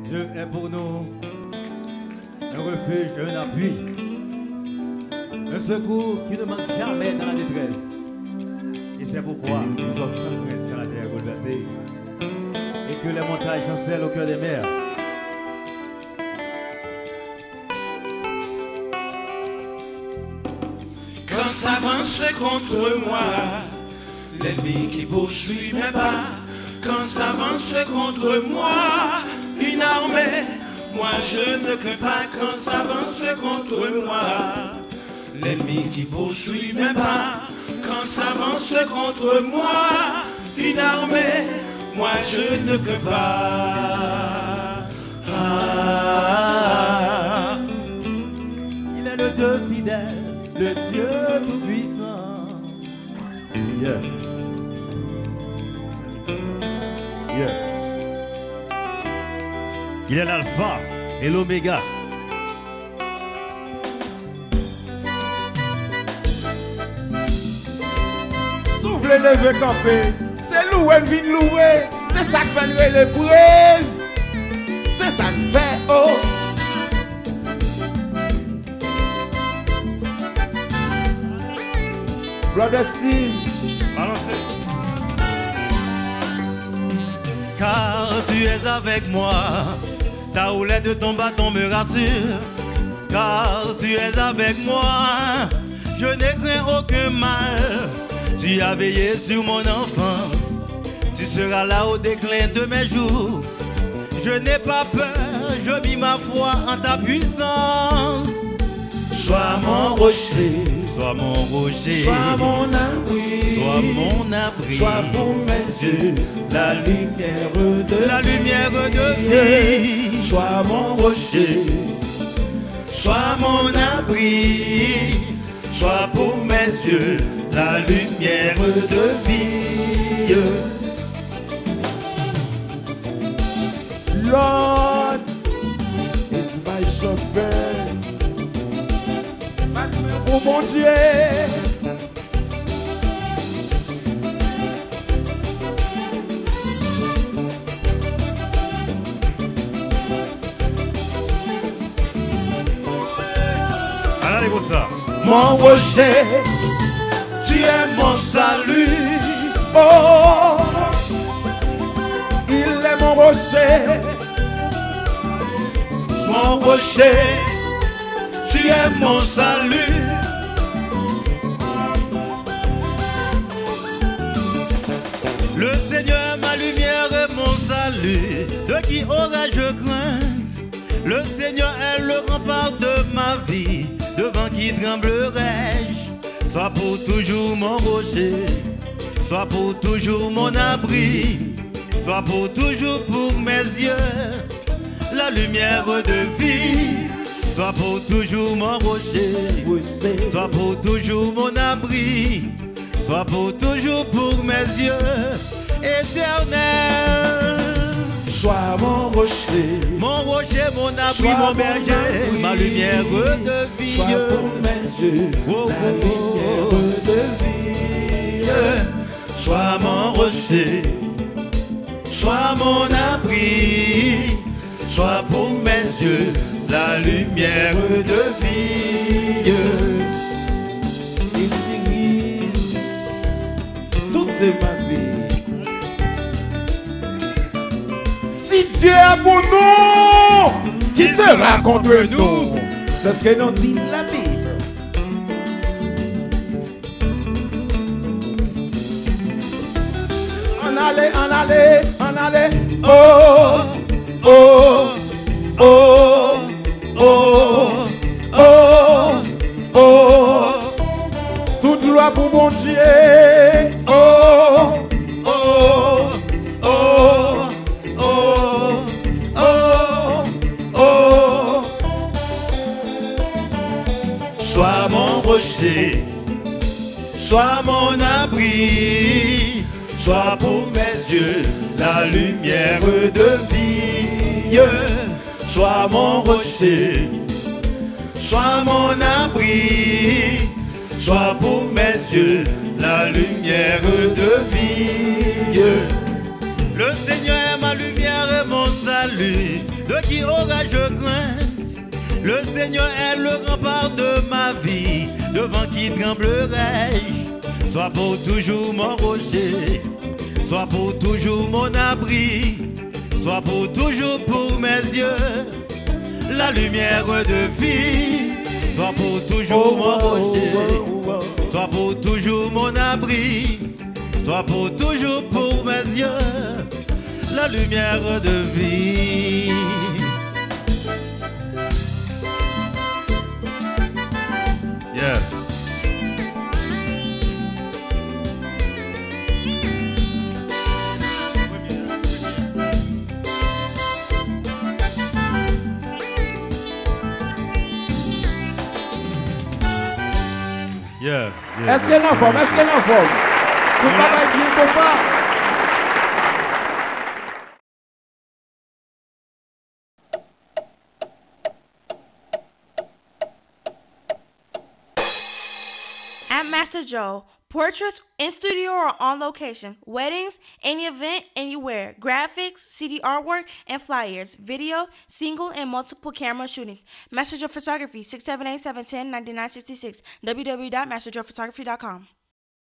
Dieu est pour nous un refuge, un appui, un secours qui ne manque jamais dans la détresse. Et c'est pourquoi nous sommes sans crainte quand la terre est bouleversée et que les montagnes chancellent au cœur des mers. Quand s'avance contre moi l'ennemi qui poursuit mes pas, quand s'avance contre moi une armée, moi je ne crains pas. Quand s'avance contre moi l'ennemi qui poursuit mes pas, quand s'avance contre moi une armée, moi je ne crains pas. Il est le Dieu fidèle, le Dieu tout-puissant. Yeah. Yeah. Il est l'alpha et l'oméga. Souffle les neveux campés, c'est louer, vin louer, c'est ça que fait les prises, c'est ça que fait, oh. Brother Steve, Balancez. Car tu es avec moi, ta houlette de ton bâton me rassure. Car tu es avec moi, je n'ai craint aucun mal. Tu as veillé sur mon enfance, tu seras là au déclin de mes jours. Je n'ai pas peur, je mis ma foi en ta puissance. Sois mon rocher, Sois mon rocher, sois mon abri, sois mon abri, sois pour mes yeux la lumière de la lumière de vie. Sois mon rocher, sois mon abri, sois pour mes yeux la lumière de vie. Lord is my shepherd. Oh mon Dieu, Allez pour ça. Mon rocher, tu es mon salut. oh, il est mon rocher. Mon rocher, tu es mon salut. Le Seigneur est ma lumière et mon salut. De qui aurais-je crainte? Le Seigneur est le rempart de ma vie. Devant qui tremblerai-je? Sois pour toujours mon rocher, sois pour toujours mon abri, sois pour toujours pour mes yeux la lumière de vie. Sois pour toujours mon rocher, sois pour toujours mon abri, sois pour toujours pour mes yeux, éternel. Sois mon rocher, mon abri, sois mon berger, abri, ma lumière de vie. sois pour mes yeux Oh, la oh, lumière oh. de vie. Sois mon rocher, sois mon abri, sois pour mes yeux la lumière de vie. Il signe toute ma vie. Si Dieu est pour nous, qui sera contre nous? C'est ce que nous dit la Bible. En aller, en aller, en aller. Oh, oh, oh, oh, oh, oh. Toute gloire pour mon Dieu. Oh, oh, oh, oh, oh, oh. Sois mon rocher, sois mon abri, sois pour mes yeux la lumière de vie. Sois mon rocher, sois mon abri, sois pour mes yeux la lumière de vie. Le Seigneur est ma lumière et mon salut. de qui aurais-je crainte? Le Seigneur est le rempart de ma vie, devant qui tremblerai-je? Sois pour toujours mon rocher, sois pour toujours mon abri, sois pour toujours pour mes yeux la lumière de vie. Sois pour toujours mon rocher, sois pour toujours mon abri, sois pour toujours pour mes yeux la lumière de vie. Yeah. Yeah, yeah, Est-ce qu'elle est en forme? Est-ce qu'elle est en forme? Tout le travail bien so far? At Master Joe, portraits in studio or on location, weddings, any event, anywhere, graphics, CD artwork, and flyers, video, single, and multiple camera shootings. Master Joe Photography, 678-710-9966, www.masterjoephotography.com.